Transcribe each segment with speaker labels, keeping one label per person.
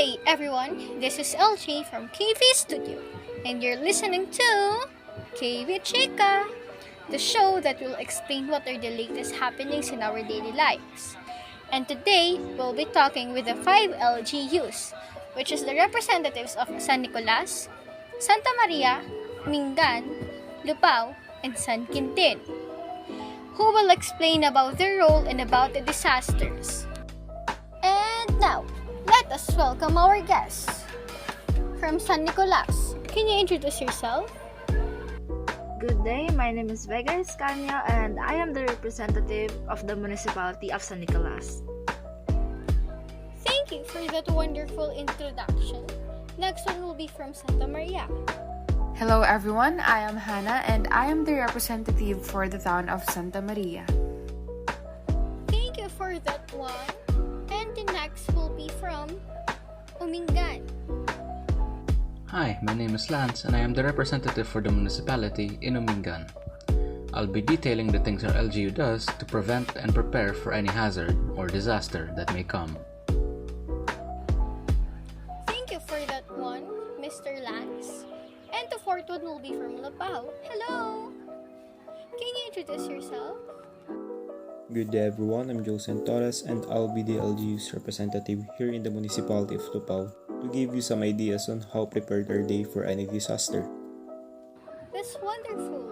Speaker 1: day, everyone. This is LG from KV Studio, and you're listening to KV Chica, the show that will explain what are the latest happenings in our daily lives. And today, we'll be talking with the 5 LGUs, which is the representatives of San Nicolas, Santa Maria, Mingan, Lupao, and San Quintin, who will explain about their role and about the disasters. And now, let us welcome our guests. From San Nicolas, can you introduce yourself?
Speaker 2: Good day, my name is Vega Escaño and I am the representative of the municipality of San Nicolas.
Speaker 1: Thank you for that wonderful introduction. Next one will be from Santa Maria.
Speaker 3: Hello everyone, I am Hannah and I am the representative for the town of Santa Maria.
Speaker 1: Thank you for that one. And the next will be from Umingan.
Speaker 4: Hi, my name is Lance and I am the representative for the municipality in Umingan. I'll be detailing the things our LGU does to prevent and prepare for any hazard or disaster that may come.
Speaker 1: Thank you for that one, Mr. Lance. And the fourth one will be from Lupao. Hello! Can you introduce yourself?
Speaker 5: Good day everyone, I'm Joe Santorres and I'll be the LGU's representative here in the municipality of Lupao to give you some ideas on how prepared are they for any disaster.
Speaker 1: That's wonderful.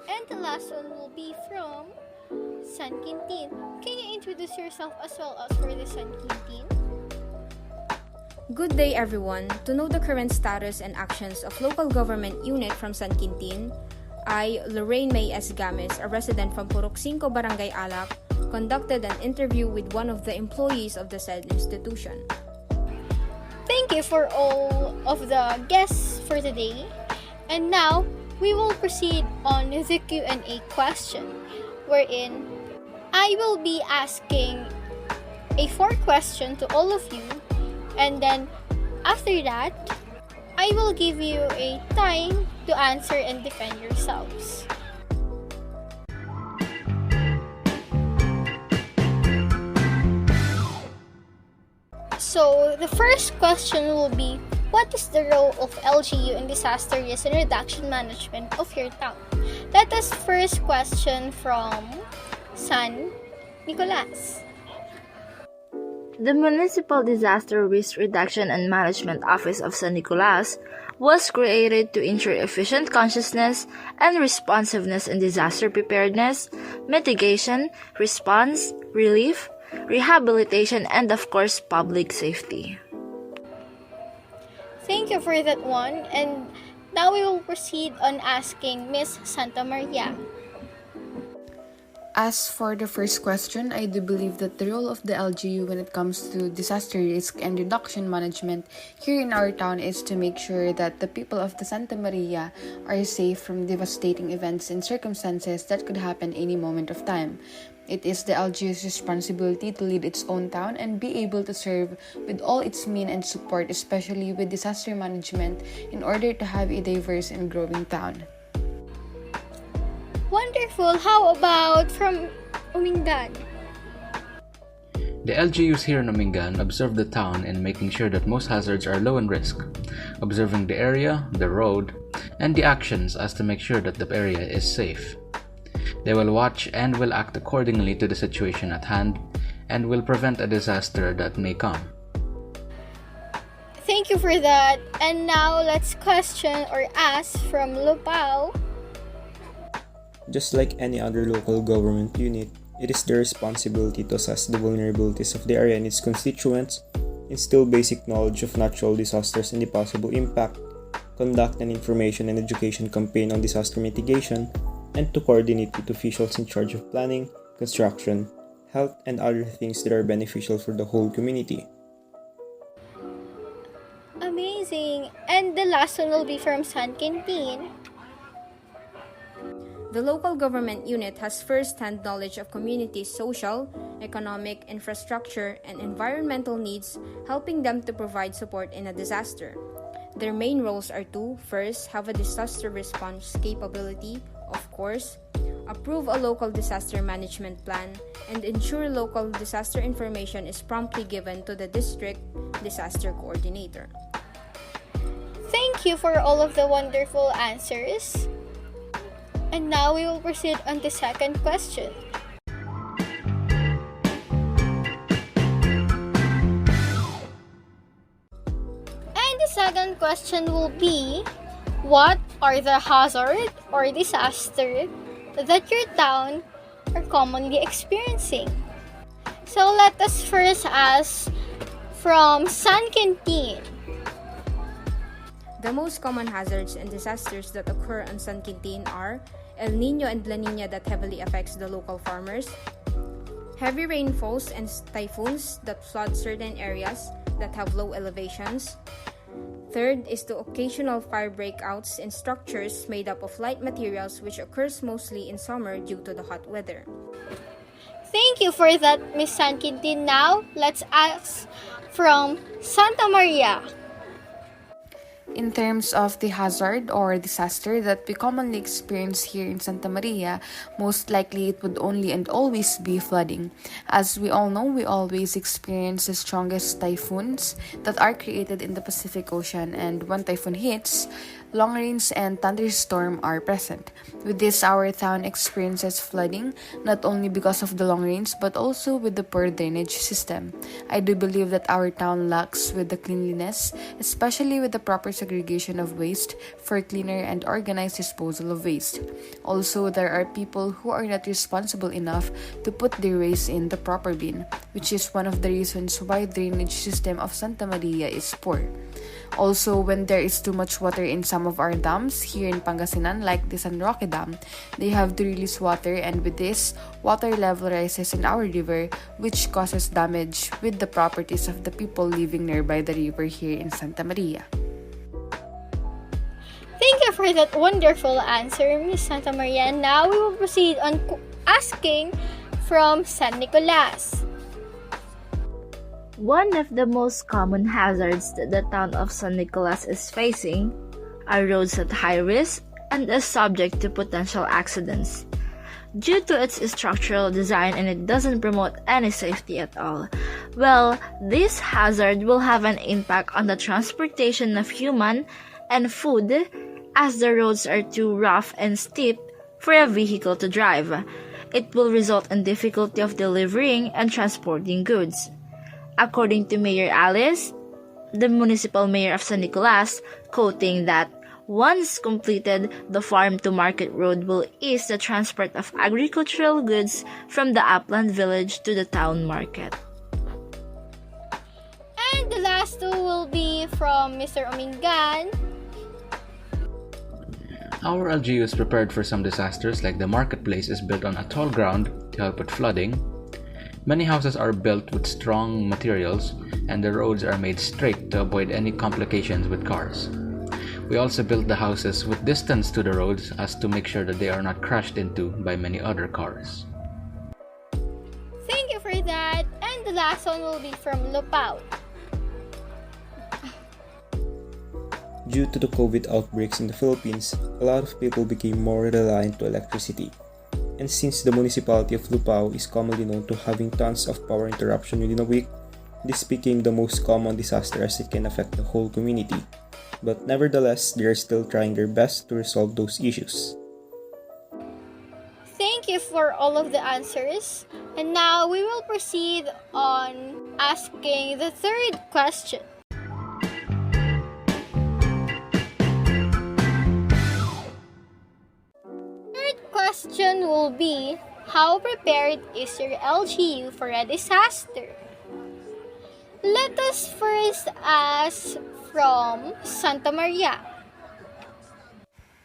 Speaker 1: And the last one will be from San Quintin. Can you introduce yourself as well as for the San Quintin?
Speaker 6: Good day everyone. To know the current status and actions of local government unit from San Quintin, I, Lorraine May S. Games, a resident from Purok 5 Barangay Alak, conducted an interview with one of the employees of the said institution.
Speaker 1: Thank you for all of the guests for today. And now, we will proceed on the Q&A question, wherein I will be asking a 4 question to all of you, and then after that, I will give you a time to answer and defend yourselves. So, the first question will be, what is the role of LGU in disaster risk and reduction management of your town? Let us first question from San Nicolas.
Speaker 2: The Municipal Disaster Risk Reduction and Management Office of San Nicolas was created to ensure efficient consciousness and responsiveness in disaster preparedness, mitigation, response, relief, rehabilitation, and of course, public safety.
Speaker 1: Thank you for that one. And now we will proceed on asking Miss Santa Maria.
Speaker 3: As for the first question, I do believe that the role of the LGU when it comes to disaster risk and reduction management here in our town is to make sure that the people of the Santa Maria are safe from devastating events and circumstances that could happen any moment of time. It is the LGU's responsibility to lead its own town and be able to serve with all its means and support, especially with disaster management, in order to have a diverse and growing town.
Speaker 1: Wonderful. How about from Umingan?
Speaker 4: The LGUs here in Umingan observe the town in making sure that most hazards are low in risk, observing the area, the road, and the actions as to make sure that the area is safe. They will watch and will act accordingly to the situation at hand and will prevent a disaster that may come.
Speaker 1: Thank you for that. And now let's question or ask from Lupao.
Speaker 5: Just like any other local government unit, it is their responsibility to assess the vulnerabilities of the area and its constituents, instill basic knowledge of natural disasters and the possible impact, conduct an information and education campaign on disaster mitigation, and to coordinate with officials in charge of planning, construction, health, and other things that are beneficial for the whole community.
Speaker 1: Amazing. And the last one will be from San Quintin.
Speaker 6: The local government unit has first-hand knowledge of communities' social, economic, infrastructure, and environmental needs, helping them to provide support in a disaster. Their main roles are to, first, have a disaster response capability, of course, approve a local disaster management plan, and ensure local disaster information is promptly given to the district disaster coordinator.
Speaker 1: Thank you for all of the wonderful answers. And now we will proceed on the second question. And the second question will be, what are the hazard or disaster that your town are commonly experiencing? So let us first ask from San Quintin.
Speaker 6: The most common hazards and disasters that occur on San Quintin are El Nino and La Nina that heavily affects the local farmers, heavy rainfalls and typhoons that flood certain areas that have low elevations. Third is the occasional fire breakouts in structures made up of light materials, which occurs mostly in summer due to the hot weather.
Speaker 1: Thank you for that, Miss San Quintin. Now, let's ask from Santa Maria.
Speaker 3: In terms of the hazard or disaster that we commonly experience here in Santa Maria, most likely it would only and always be flooding. As we all know, we always experience the strongest typhoons that are created in the Pacific Ocean, and when typhoon hits, long rains and thunderstorm are present. With this, our town experiences flooding, not only because of the long rains, but also with the poor drainage system. I do believe that our town lacks with the cleanliness, especially with the proper segregation of waste for cleaner and organized disposal of waste. Also, there are people who are not responsible enough to put their waste in the proper bin, which is one of the reasons why the drainage system of Santa Maria is poor. Also, when there is too much water in some of our dams here in Pangasinan, like the San Roque Dam, they have to release water, and with this, water level rises in our river, which causes damage with the properties of the people living nearby the river here in Santa Maria.
Speaker 1: Thank you for that wonderful answer, Miss Santa Maria. Now we will proceed on asking from San Nicolas.
Speaker 2: One of the most common hazards that the town of San Nicolas is facing are roads at high risk and is subject to potential accidents. Due to its structural design, and it doesn't promote any safety at all. Well, this hazard will have an impact on the transportation of human and food, as the roads are too rough and steep for a vehicle to drive. It will result in difficulty of delivering and transporting goods. According to Mayor Alice, the municipal mayor of San Nicolas, quoting that, once completed, the farm-to-market road will ease the transport of agricultural goods from the upland village to the town market.
Speaker 1: And the last two will be from Mr. Omingan.
Speaker 4: Our LGU is prepared for some disasters, like the marketplace is built on a tall ground to help with flooding. Many houses are built with strong materials, and the roads are made straight to avoid any complications with cars. We also built the houses with distance to the roads as to make sure that they are not crashed into by many other cars.
Speaker 1: Thank you for that. And the last one will be from Lupao.
Speaker 5: Due to the COVID outbreaks in the Philippines, a lot of people became more reliant to electricity. And since the municipality of Lupao is commonly known to having tons of power interruption within a week, this became the most common disaster as it can affect the whole community. But nevertheless, they are still trying their best to resolve those issues.
Speaker 1: Thank you for all of the answers. And now we will proceed on asking the third question. Question will be, how prepared is your LGU for a disaster? Let us first ask from Santa Maria.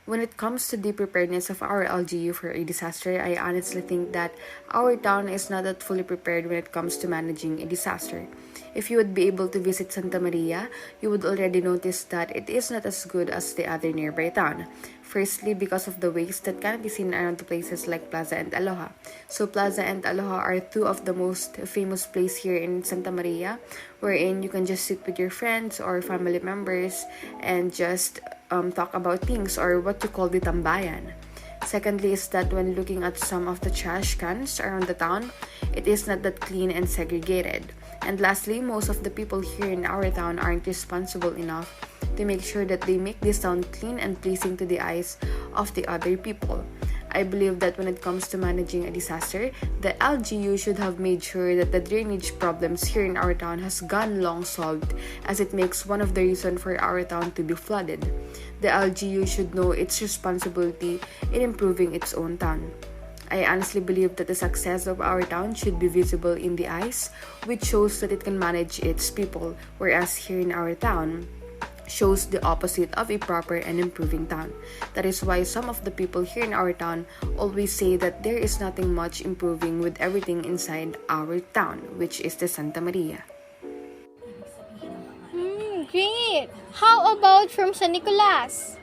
Speaker 3: When it comes to the preparedness of our LGU for a disaster, I honestly think that our town is not that fully prepared when it comes to managing a disaster. If you would be able to visit Santa Maria, you would already notice that it is not as good as the other nearby town. Firstly, because of the waste that can be seen around the places like Plaza and Aloha. So Plaza and Aloha are two of the most famous places here in Santa Maria, wherein you can just sit with your friends or family members and just talk about things, or what you call the tambayan. Secondly is that when looking at some of the trash cans around the town, it is not that clean and segregated. And lastly, most of the people here in our town aren't responsible enough to make sure that they make this town clean and pleasing to the eyes of the other people. I believe that when it comes to managing a disaster, the LGU should have made sure that the drainage problems here in our town has gone long solved, as it makes one of the reasons for our town to be flooded. The LGU should know its responsibility in improving its own town. I honestly believe that the success of our town should be visible in the eyes, which shows that it can manage its people, whereas here in our town, shows the opposite of a proper and improving town. That is why some of the people here in our town always say that there is nothing much improving with everything inside our town, which is the Santa Maria.
Speaker 1: Great! How about from San Nicolas?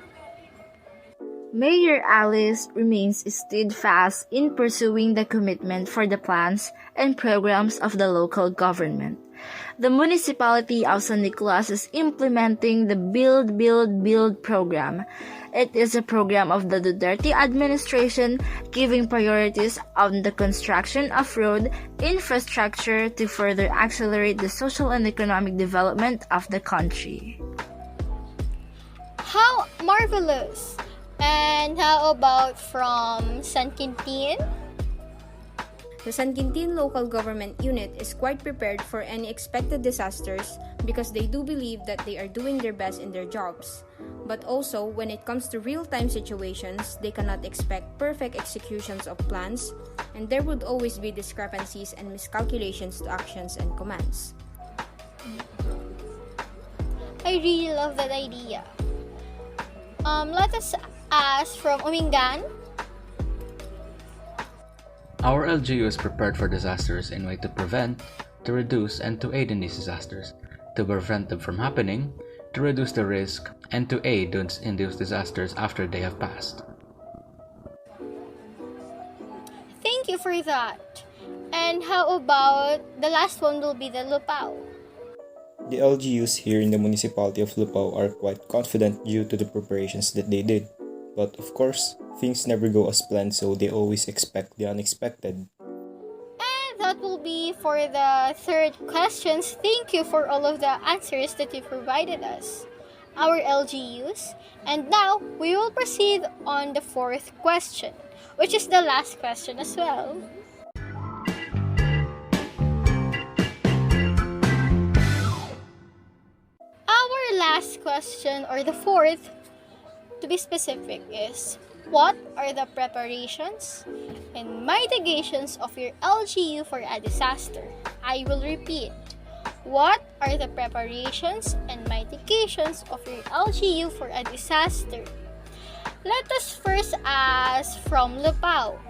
Speaker 2: Mayor Alice remains steadfast in pursuing the commitment for the plans and programs of the local government. The municipality of San Nicolas is implementing the Build, Build, Build program. It is a program of the Duterte administration giving priorities on the construction of road infrastructure to further accelerate the social and economic development of the country.
Speaker 1: How marvelous! And how about from San Quintin?
Speaker 6: The San Quintin local government unit is quite prepared for any expected disasters because they do believe that they are doing their best in their jobs. But also, when it comes to real-time situations, they cannot expect perfect executions of plans, and there would always be discrepancies and miscalculations to actions and commands.
Speaker 1: I really love that idea. Let us ask from Umingan.
Speaker 4: Our LGU is prepared for disasters in a way to prevent, to reduce, and to aid in these disasters, to prevent them from happening, to reduce the risk, and to aid in those disasters after they have passed.
Speaker 1: Thank you for that. And how about the last one will be the Lupao?
Speaker 5: The LGUs here in the municipality of Lupao are quite confident due to the preparations that they did. But of course, things never go as planned, so they always expect the unexpected.
Speaker 1: And that will be for the third questions. Thank you for all of the answers that you provided us, our LGUs. And now, we will proceed on the fourth question, which is the last question as well. Our last question, or the fourth, to be specific, is what are the preparations and mitigations of your LGU for a disaster? I will repeat. What are the preparations and mitigations of your LGU for a disaster? Let us first ask from Lupao.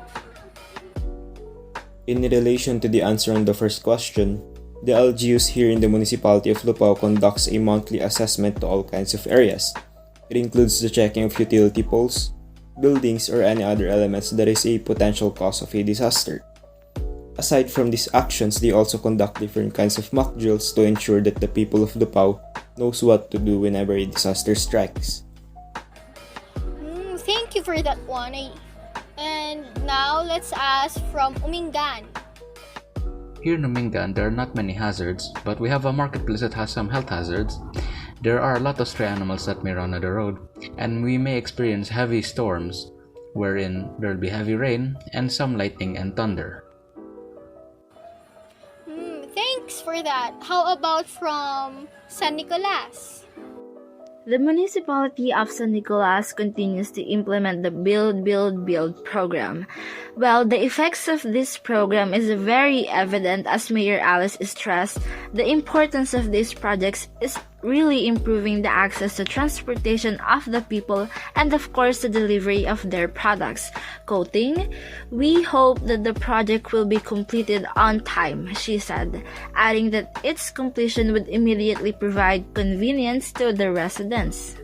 Speaker 5: In relation to the answer on the first question, the LGUs here in the municipality of Lupao conducts a monthly assessment to all kinds of areas. It includes the checking of utility poles, buildings, or any other elements that is a potential cause of a disaster. Aside from these actions, they also conduct different kinds of mock drills to ensure that the people of Lupao knows what to do whenever a disaster strikes.
Speaker 1: Thank you for that one. And now let's ask from Umingan.
Speaker 4: Here in Umingan, there are not many hazards, but we have a marketplace that has some health hazards. There are a lot of stray animals that may run on the road, and we may experience heavy storms, wherein there will be heavy rain and some lightning and thunder.
Speaker 1: Thanks for that. How about from San Nicolas?
Speaker 2: The municipality of San Nicolas continues to implement the Build, Build, Build program. Well, the effects of this program is very evident, as Mayor Alice stressed. The importance of these projects is really improving the access to transportation of the people and of course the delivery of their products. Quoting, "We hope that the project will be completed on time," she said, adding that its completion would immediately provide convenience to the residents.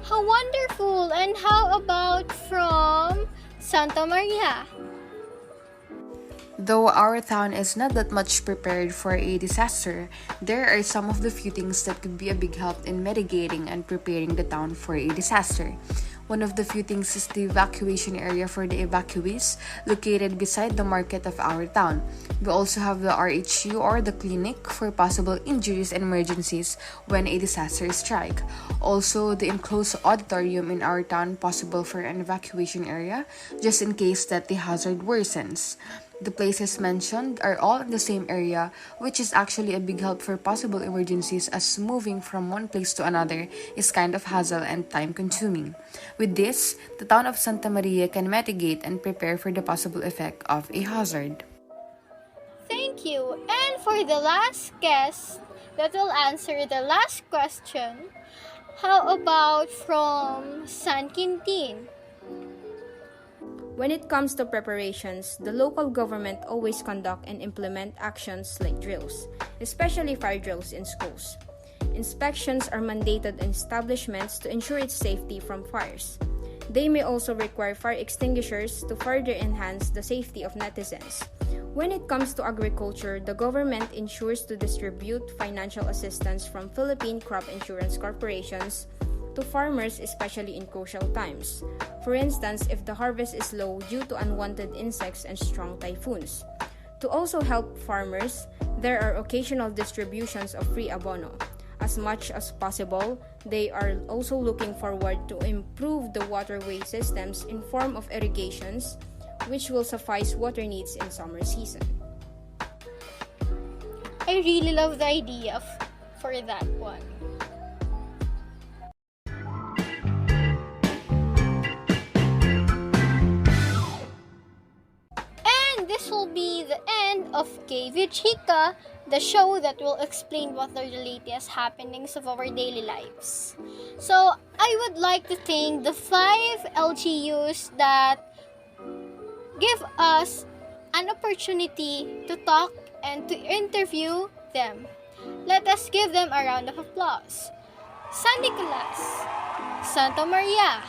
Speaker 1: How wonderful! And how about from Santa Maria?
Speaker 3: Though our town is not that much prepared for a disaster, there are some of the few things that could be a big help in mitigating and preparing the town for a disaster. One of the few things is the evacuation area for the evacuees located beside the market of our town. We also have the RHU or the clinic for possible injuries and emergencies when a disaster strikes. Also, the enclosed auditorium in our town possible for an evacuation area just in case that the hazard worsens. The places mentioned are all in the same area, which is actually a big help for possible emergencies as moving from one place to another is kind of hassle and time consuming. With this, the town of Santa Maria can mitigate and prepare for the possible effect of a hazard.
Speaker 1: Thank you. And for the last guest that will answer the last question, how about from San Quintin?
Speaker 6: When it comes to preparations, the local government always conduct and implement actions like drills, especially fire drills in schools. Inspections are mandated in establishments to ensure its safety from fires. They may also require fire extinguishers to further enhance the safety of netizens. When it comes to agriculture, the government ensures to distribute financial assistance from Philippine crop insurance corporations to farmers, especially in crucial times. For instance, if the harvest is low due to unwanted insects and strong typhoons. To also help farmers, there are occasional distributions of free abono. As much as possible, they are also looking forward to improve the waterway systems in form of irrigations, which will suffice water needs in summer season.
Speaker 1: I really love the idea for that one. This will be the end of KV Chica, the show that will explain what are the latest happenings of our daily lives. So, I would like to thank the 5 LGUs that give us an opportunity to talk and to interview them. Let us give them a round of applause. San Nicolas, Santa Maria,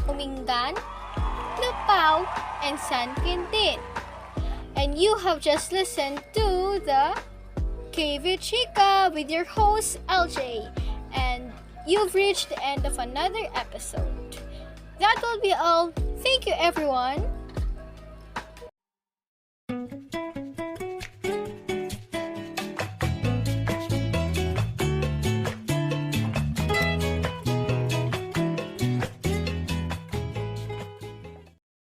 Speaker 1: Umingan, Lupao, and San Quintin. And you have just listened to the KV Chica with your host LJ. And you've reached the end of another episode. That will be all. Thank you everyone.